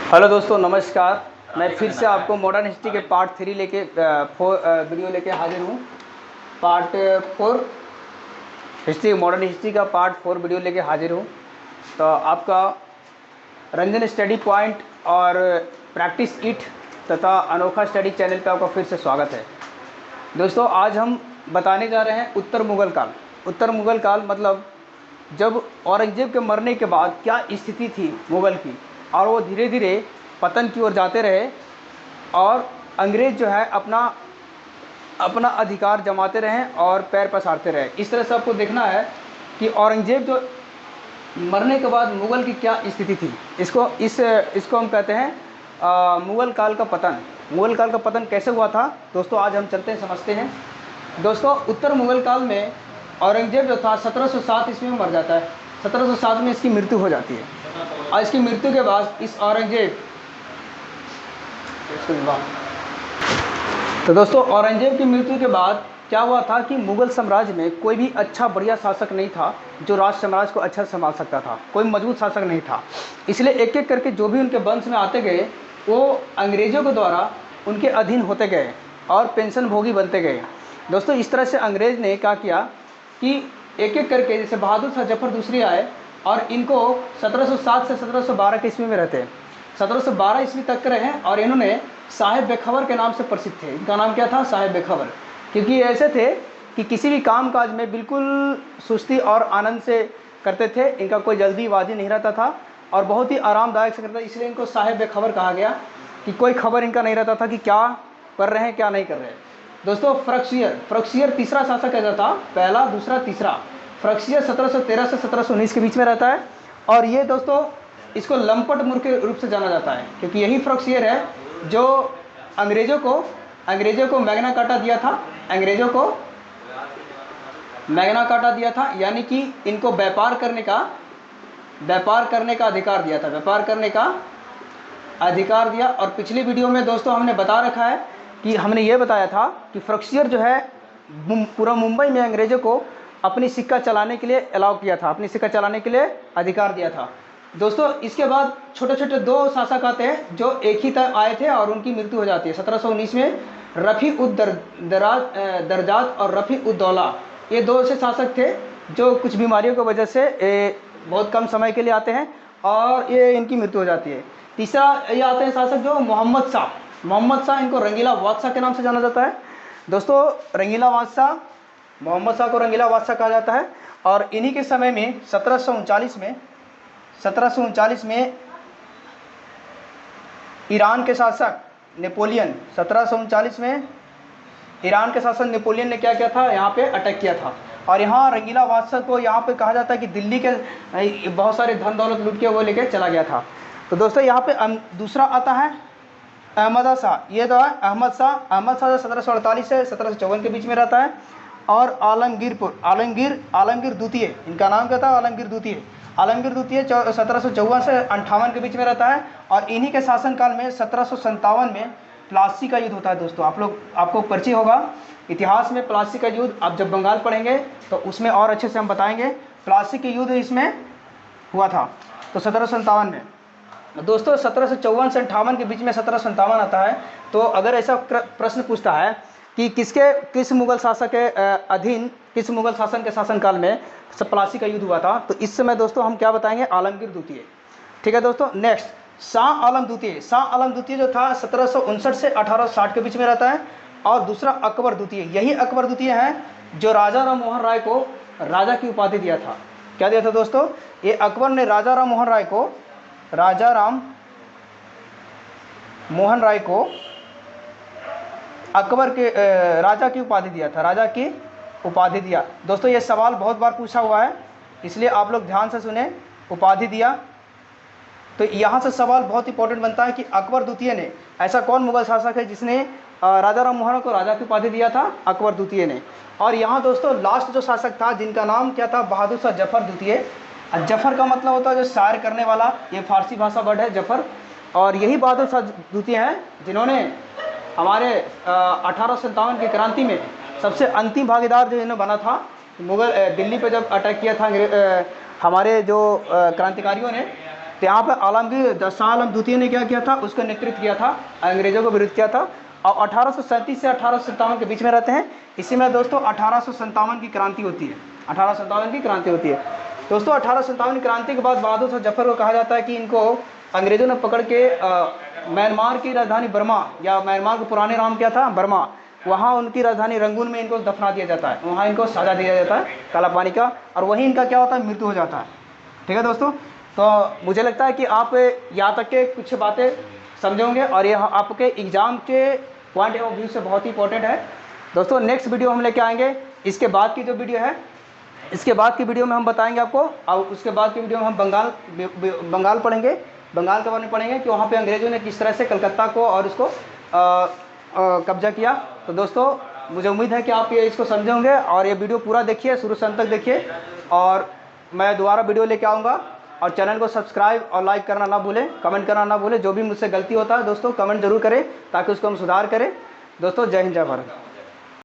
Hello दोस्तों, नमस्कार। मैं फिर से आपको मॉडर्न हिस्ट्री के पार्ट 3 लेके वीडियो लेके हाजिर हूँ। पार्ट 4 हिस्ट्री, मॉडर्न हिस्ट्री का पार्ट 4 वीडियो लेके हाजिर हूँ। तो आपका रंजन स्टडी पॉइंट और प्रैक्टिस किट तथा अनोखा स्टडी चैनल पे आपका फिर से स्वागत है। दोस्तों, आज हम बताने जा रहे हैं उत्तर मुग़ल काल। उत्तर मुग़ल काल मतलब जब औरंगज़ेब के मरने के बाद क्या स्थिति थी मुग़ल की, और वो धीरे धीरे पतन की ओर जाते रहे और अंग्रेज़ जो है अपना अपना अधिकार जमाते रहें और पैर पसारते रहे। इस तरह से आपको देखना है कि औरंगज़ेब जो मरने के बाद मुग़ल की क्या स्थिति थी। इसको हम कहते हैं मुग़ल काल का पतन। मुग़ल काल का पतन कैसे हुआ था दोस्तों, आज हम चलते हैं, समझते हैं। दोस्तों, उत्तर मुग़ल काल में औरंगज़ेब जो था 1707 ईस्वी में मर जाता है। 1707 में इसकी मृत्यु हो जाती है और इसकी मृत्यु के बाद इस औरंगज़ेब तो दोस्तों, औरंगज़ेब की मृत्यु के बाद क्या हुआ था कि मुग़ल साम्राज्य में कोई भी अच्छा बढ़िया शासक नहीं था जो राज साम्राज्य को अच्छा संभाल सकता था। कोई मजबूत शासक नहीं था। इसलिए एक एक करके जो भी उनके वंश में आते गए वो अंग्रेज़ों के द्वारा उनके अधीन होते गए और पेंशन भोगी बनते गए। दोस्तों, इस तरह से अंग्रेज़ ने क्या किया कि एक एक करके, जैसे बहादुर शाह जफर दूसरी आए और इनको 1707 से 1712 के ईस्वी में रहते हैं, 1712 ईस्वी तक रहे और इन्होंने साहेब बेखबर के नाम से प्रसिद्ध थे। इनका नाम क्या था? साहेब बेखबर। क्योंकि ये ऐसे थे कि किसी भी काम काज में बिल्कुल सुस्ती और आनंद से करते थे। इनका कोई जल्दीबाजी नहीं रहता था और बहुत ही आरामदायक से करते, इसलिए इनको साहेब बेखबर कहा गया कि कोई खबर इनका नहीं रहता था कि क्या कर रहे हैं क्या नहीं कर रहे हैं। दोस्तों, फ्रक्सियर तीसरा शासक ऐसा था, पहला, दूसरा, तीसरा। फ्रक्सियर 1713 से 1719 के बीच में रहता है और ये दोस्तों इसको लंपट मूर्ख के रूप से जाना जाता है, क्योंकि यही फ्रक्सियर है जो अंग्रेज़ों को मैग्ना कार्टा दिया था। अंग्रेज़ों को मैग्ना कार्टा दिया था, यानी कि इनको व्यापार करने का अधिकार दिया था। व्यापार करने का अधिकार दिया। और पिछली वीडियो में दोस्तों हमने बता रखा है कि हमने ये बताया था कि फ्रक्सियर जो है पूरा मुंबई में अंग्रेज़ों को अपनी सिक्का चलाने के लिए अलाउ किया था, अपनी सिक्का चलाने के लिए अधिकार दिया था। दोस्तों, इसके बाद छोटे छोटे दो शासक आते हैं जो एक ही तरह आए थे और उनकी मृत्यु हो जाती है 1719 में। रफ़ी उद दरजात और रफ़ी उद दौला, ये दो ऐसे शासक थे जो कुछ बीमारियों की वजह से बहुत कम समय के लिए आते हैं और ये इनकी मृत्यु हो जाती है। तीसरा ये आते हैं शासक जो मोहम्मद शाह, इनको रंगीला बादशाह के नाम से जाना जाता है। दोस्तों, मोहम्मद शाह को रंगीला बादशाह कहा जाता है। और इन्हीं के समय में 1739 में ईरान के शासक नेपोलियन, 1739 में ईरान के शासक नेपोलियन ने क्या किया था, यहाँ पे अटैक किया था। और यहाँ रंगीला बादशाह को यहाँ पे कहा जाता है कि दिल्ली के बहुत सारे धन दौलत लूट के वो लेके चला गया था। तो दोस्तों, यहाँ पे दूसरा आता है अहमद शाह। ये तो है अहमद शाह 1748 से 1754 के बीच में रहता है। और आलमगीर द्वितीय, इनका नाम क्या था? आलमगीर द्वितीय 1754 से 58 के बीच में रहता है। और इन्हीं के शासनकाल में 1757 में प्लासी का युद्ध होता है। दोस्तों, आपको परिचय होगा इतिहास में प्लासी का युद्ध। आप जब बंगाल पढ़ेंगे तो उसमें और अच्छे से हम बताएंगे। प्लासी के युद्ध इसमें हुआ था तो 1757 में। दोस्तों, 1754 से 58 के बीच में 1757 आता है। तो अगर ऐसा प्रश्न पूछता है कि किस मुग़ल शासक के अधीन, किस मुग़ल शासन के शासनकाल में प्लासी का युद्ध हुआ था, तो इस समय दोस्तों हम क्या बताएंगे? आलमगीर द्वितीय। ठीक है दोस्तों। नेक्स्ट, शाह आलम द्वितीय जो था 1759 से 1860 के बीच में रहता है। और दूसरा अकबर द्वितीय, यही अकबर द्वितीय है जो राजा राम मोहन राय को राजा की उपाधि दिया था। क्या दिया था दोस्तों? ये अकबर ने राजा राम मोहन राय को अकबर के राजा की उपाधि दिया था, राजा की उपाधि दिया। दोस्तों, ये सवाल बहुत बार पूछा हुआ है, इसलिए आप लोग ध्यान से सुने। उपाधि दिया, तो यहाँ से सवाल बहुत इंपॉर्टेंट बनता है कि अकबर द्वितीय ने, ऐसा कौन मुग़ल शासक है जिसने राजा राम मोहन को राजा की उपाधि दिया था? अकबर द्वितीय ने। और यहाँ दोस्तों लास्ट जो शासक था जिनका नाम क्या था? बहादुर शाह जफर द्वितीय। जफर का मतलब होता है जो शायर करने वाला, ये फारसी भाषा वर्ड है जफर। और यही बहादुर शाह द्वितीय हैं जिन्होंने हमारे 1857 की क्रांति में सबसे अंतिम भागीदार जो इन्हें बना था। दिल्ली पे जब अटैक किया था हमारे जो क्रांतिकारियों ने, तो यहाँ पर आलमगीर शाह आलम द्वितीय ने क्या किया था, उसका नेतृत्व किया था, अंग्रेज़ों को विरुद्ध किया था। और 1837 से 1857 के बीच में रहते हैं। इसी में दोस्तों 1857 की क्रांति होती है, 1857 की क्रांति होती है। दोस्तों 1857 की क्रांति के बाद बहादुर शाह जफर को कहा जाता है कि इनको अंग्रेज़ों ने पकड़ के म्यांमार की राजधानी बर्मा, या म्यांमार का पुराने नाम क्या था, बर्मा, वहाँ उनकी राजधानी रंगून में इनको दफना दिया जाता है, वहाँ इनको सजा दिया जाता है काला पानी का, और वहीं इनका क्या होता है, मृत्यु हो जाता है। ठीक है दोस्तों, तो मुझे लगता है कि आप यहाँ तक के कुछ बातें समझे होंगे और यह आपके एग्ज़ाम के पॉइंट ऑफ व्यू से बहुत ही इंपॉर्टेंट है। दोस्तों नेक्स्ट वीडियो हम लेके आएंगे, इसके बाद की जो वीडियो है, इसके बाद की वीडियो में हम बताएंगे आपको, और उसके बाद की वीडियो में हम बंगाल पढ़ेंगे, बंगाल के बारे में पढ़ेंगे कि वहाँ पे अंग्रेज़ों ने किस तरह से कलकत्ता को और उसको कब्जा किया। तो दोस्तों मुझे उम्मीद है कि आप ये इसको समझे होंगे, और ये वीडियो पूरा देखिए, शुरू से अंत तक देखिए, और मैं दोबारा वीडियो लेके आऊँगा। और चैनल को सब्सक्राइब और लाइक करना ना भूलें, कमेंट करना ना भूलें। जो भी मुझसे गलती होता है दोस्तों कमेंट जरूर करें ताकि उसको हम सुधार करें। दोस्तों जय हिंद, जय भारत।